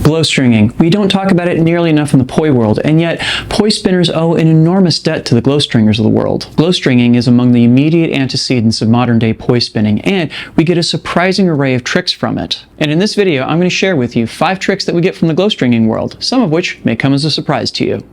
Glowstringing. We don't talk about it nearly enough in the poi world, and yet poi spinners owe an enormous debt to the glowstringers of the world. Glowstringing is among the immediate antecedents of modern-day poi spinning, and we get a surprising array of tricks from it. And in this video, I'm going to share with you 5 tricks that we get from the glowstringing world, some of which may come as a surprise to you.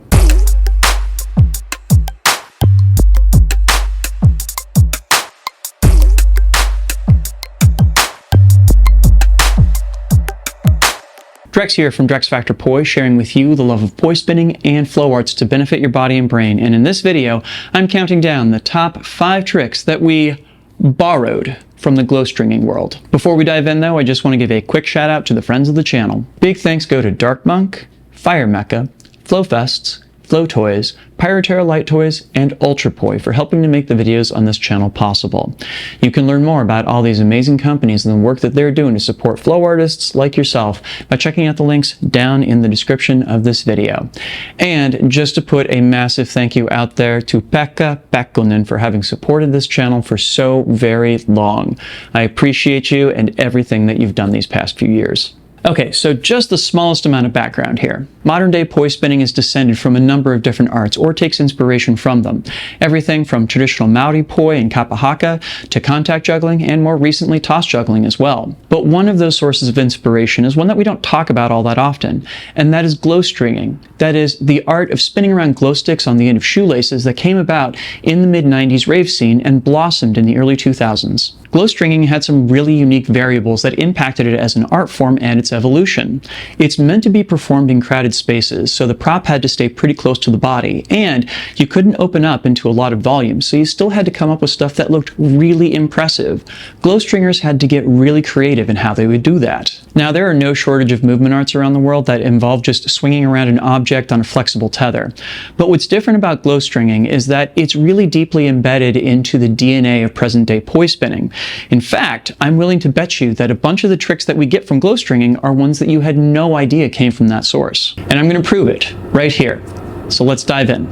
Drex here from DrexFactor Poi, sharing with you the love of poi spinning and flow arts to benefit your body and brain. And in this video, I'm counting down the top 5 tricks that we borrowed from the glowstringing world. Before we dive in though, I just want to give a quick shout out to the friends of the channel. Big thanks go to Dark Monk, Fire Mecca, Flowfests, Flow Toys, Pyroterra Light Toys, and Ultra Poi for helping to make the videos on this channel possible. You can learn more about all these amazing companies and the work that they're doing to support flow artists like yourself by checking out the links down in the description of this video. And just to put a massive thank you out there to Pekha Pekkonen for having supported this channel for so very long. I appreciate you and everything that you've done these past few years. Okay, so just the smallest amount of background here. Modern-day poi spinning is descended from a number of different arts or takes inspiration from them. Everything from traditional Maori poi and kapa haka to contact juggling and more recently toss juggling as well. But one of those sources of inspiration is one that we don't talk about all that often, and that is glowstringing. That is the art of spinning around glow sticks on the end of shoelaces that came about in the mid-90s rave scene and blossomed in the early 2000s. Glowstringing had some really unique variables that impacted it as an art form and its evolution. It's meant to be performed in crowded spaces, so the prop had to stay pretty close to the body, and you couldn't open up into a lot of volume, so you still had to come up with stuff that looked really impressive. Glowstringers had to get really creative in how they would do that. Now, there are no shortage of movement arts around the world that involve just swinging around an object on a flexible tether. But what's different about glowstringing is that it's really deeply embedded into the DNA of present-day poi spinning. In fact, I'm willing to bet you that a bunch of the tricks that we get from glowstringing are ones that you had no idea came from that source. And I'm going to prove it right here. So let's dive in.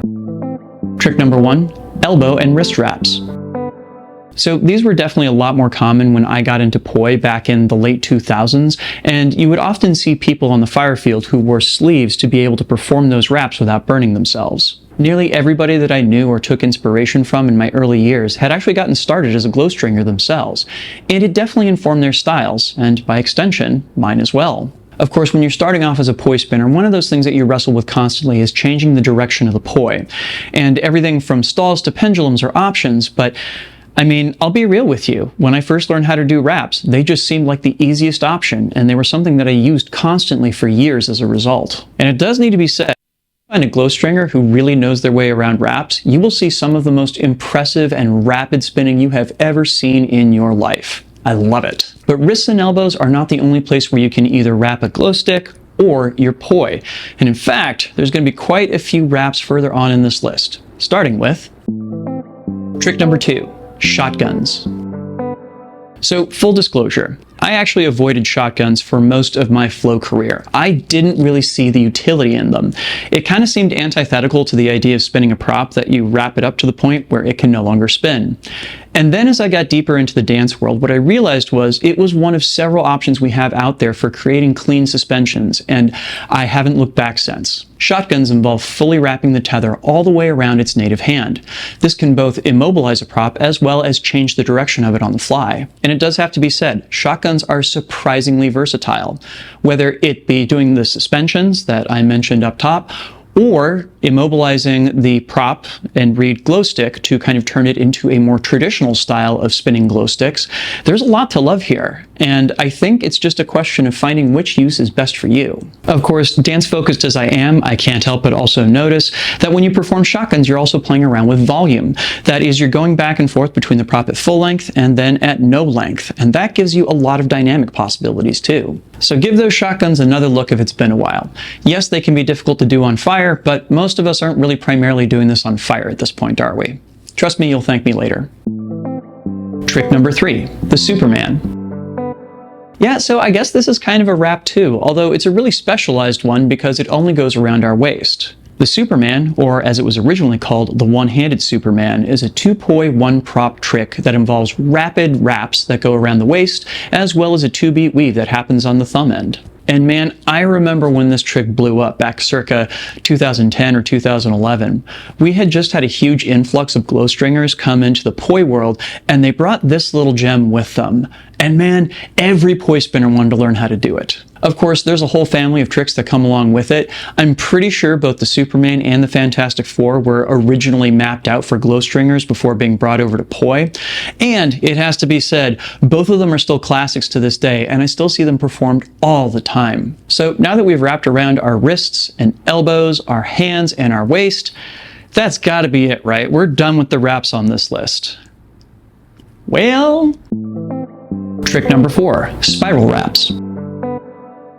Trick number 1, elbow and wrist wraps. So these were definitely a lot more common when I got into poi back in the late 2000s, and you would often see people on the fire field who wore sleeves to be able to perform those wraps without burning themselves. Nearly everybody that I knew or took inspiration from in my early years had actually gotten started as a glowstringer themselves, and it definitely informed their styles, and by extension, mine as well. Of course, when you're starting off as a poi spinner, one of those things that you wrestle with constantly is changing the direction of the poi. And everything from stalls to pendulums are options, but I mean, I'll be real with you. When I first learned how to do wraps, they just seemed like the easiest option, and they were something that I used constantly for years as a result. And it does need to be said, if you find a glowstringer who really knows their way around wraps, you will see some of the most impressive and rapid spinning you have ever seen in your life. I love it. But wrists and elbows are not the only place where you can either wrap a glow stick or your poi. And in fact, there's going to be quite a few wraps further on in this list, starting with trick number 2. Shotguns. So, full disclosure, I actually avoided shotguns for most of my flow career. I didn't really see the utility in them. It kind of seemed antithetical to the idea of spinning a prop that you wrap it up to the point where it can no longer spin. And then as I got deeper into the dance world, what I realized was it was one of several options we have out there for creating clean suspensions, and I haven't looked back since. Shotguns involve fully wrapping the tether all the way around its native hand. This can both immobilize a prop as well as change the direction of it on the fly. And it does have to be said, shotguns are surprisingly versatile. Whether it be doing the suspensions that I mentioned up top, or immobilizing the prop and reed glow stick to kind of turn it into a more traditional style of spinning glow sticks, there's a lot to love here. And I think it's just a question of finding which use is best for you. Of course, dance focused as I am, I can't help but also notice that when you perform shotguns, you're also playing around with volume. That is, you're going back and forth between the prop at full length and then at no length. And that gives you a lot of dynamic possibilities too. So give those shotguns another look if it's been a while. Yes, they can be difficult to do on fire, but most of us aren't really primarily doing this on fire at this point, are we? Trust me, you'll thank me later. Trick number 3, the Superman. Yeah, so I guess this is kind of a wrap too, although it's a really specialized one because it only goes around our waist. The Superman, or as it was originally called, the one-handed Superman, is a 2-poi, 1-prop trick that involves rapid wraps that go around the waist, as well as a 2-beat weave that happens on the thumb end. And man, I remember when this trick blew up back circa 2010 or 2011. We had just had a huge influx of glow stringers come into the poi world, and they brought this little gem with them. And man, every poi spinner wanted to learn how to do it. Of course, there's a whole family of tricks that come along with it. I'm pretty sure both the Superman and the Fantastic Four were originally mapped out for glow stringers before being brought over to poi. And it has to be said, both of them are still classics to this day, and I still see them performed all the time. So now that we've wrapped around our wrists and elbows, our hands, and our waist, that's gotta be it, right? We're done with the wraps on this list. Well, trick number 4, spiral wraps.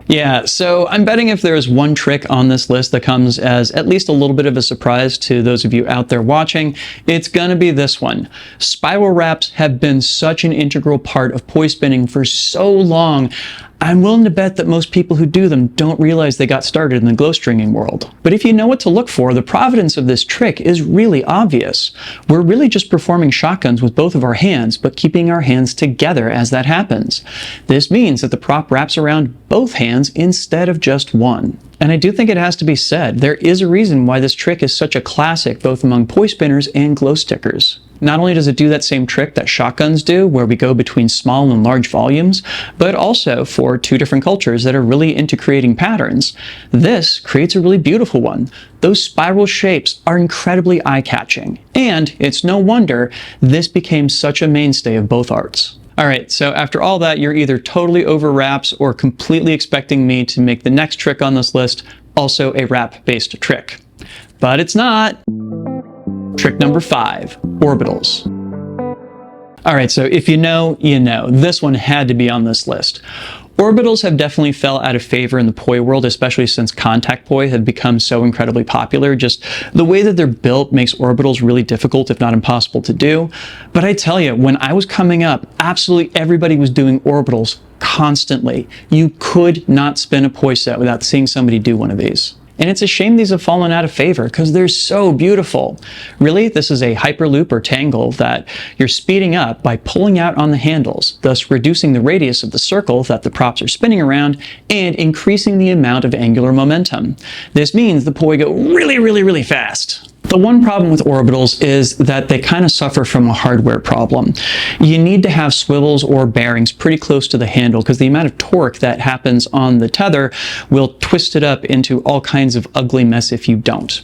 Yeah, so I'm betting if there's one trick on this list that comes as at least a little bit of a surprise to those of you out there watching, it's gonna be this one. Spiral wraps have been such an integral part of poi spinning for so long. I'm willing to bet that most people who do them don't realize they got started in the glow stringing world. But if you know what to look for, the providence of this trick is really obvious. We're really just performing shotguns with both of our hands, but keeping our hands together as that happens. This means that the prop wraps around both hands instead of just one. And I do think it has to be said, there is a reason why this trick is such a classic both among poi spinners and glow stickers. Not only does it do that same trick that shotguns do, where we go between small and large volumes, but also for two different cultures that are really into creating patterns, this creates a really beautiful one. Those spiral shapes are incredibly eye-catching, and it's no wonder this became such a mainstay of both arts. All right, so after all that, you're either totally over wraps or completely expecting me to make the next trick on this list also a wrap-based trick. But it's not. Trick number 5, orbitals. All right, so if you know, you know. This one had to be on this list. Orbitals have definitely fell out of favor in the poi world, especially since contact poi have become so incredibly popular. Just the way that they're built makes orbitals really difficult, if not impossible to do. But I tell you, when I was coming up, absolutely everybody was doing orbitals constantly. You could not spin a poi set without seeing somebody do one of these. And it's a shame these have fallen out of favor because they're so beautiful. Really, this is a hyperloop or tangle that you're speeding up by pulling out on the handles, thus reducing the radius of the circle that the props are spinning around and increasing the amount of angular momentum. This means the poi go really, really, really fast. The one problem with orbitals is that they kind of suffer from a hardware problem. You need to have swivels or bearings pretty close to the handle because the amount of torque that happens on the tether will twist it up into all kinds of ugly mess if you don't.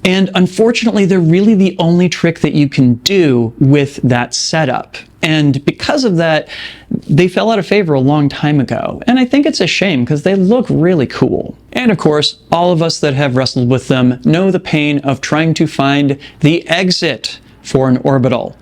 And unfortunately, they're really the only trick that you can do with that setup. And because of that, they fell out of favor a long time ago. And I think it's a shame because they look really cool. And of course, all of us that have wrestled with them know the pain of trying to find the exit for an orbital.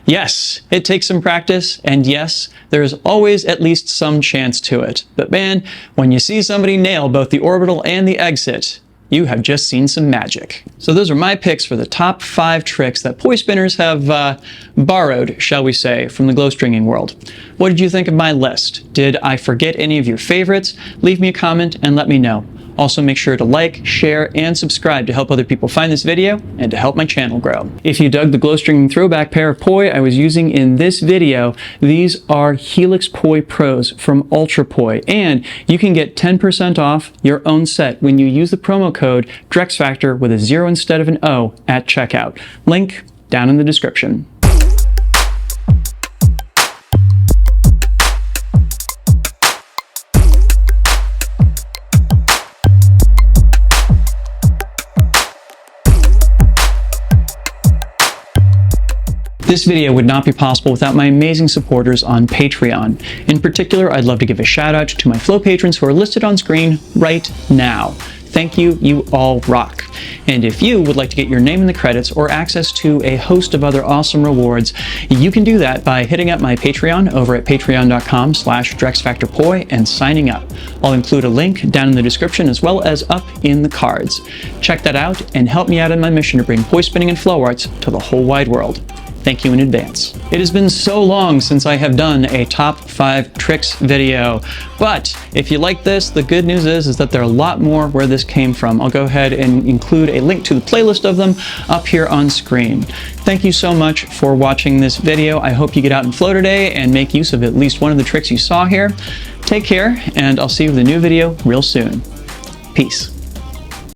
Yes, it takes some practice, and yes, there's always at least some chance to it. But man, when you see somebody nail both the orbital and the exit, you have just seen some magic. So those are my picks for the top 5 tricks that poi spinners have borrowed, shall we say, from the glow stringing world. What did you think of my list? Did I forget any of your favorites? Leave me a comment and let me know. Also, make sure to like, share, and subscribe to help other people find this video and to help my channel grow. If you dug the glow stringing throwback pair of poi I was using in this video, these are Helix Poi Pros from Ultra Poi, and you can get 10% off your own set when you use the promo code DrexFactor with a 0 instead of an O at checkout. Link down in the description. This video would not be possible without my amazing supporters on Patreon. In particular, I'd love to give a shout out to my Flow patrons who are listed on screen right now. Thank you, you all rock. And if you would like to get your name in the credits or access to a host of other awesome rewards, you can do that by hitting up my Patreon over at patreon.com/DrexFactorPoi and signing up. I'll include a link down in the description as well as up in the cards. Check that out and help me out in my mission to bring poi spinning and flow arts to the whole wide world. Thank you in advance. It has been so long since I have done a top 5 tricks video, but if you like this, the good news is that there are a lot more where this came from. I'll go ahead and include a link to the playlist of them up here on screen. Thank you so much for watching this video. I hope you get out and flow today and make use of at least one of the tricks you saw here. Take care, and I'll see you with a new video real soon. Peace.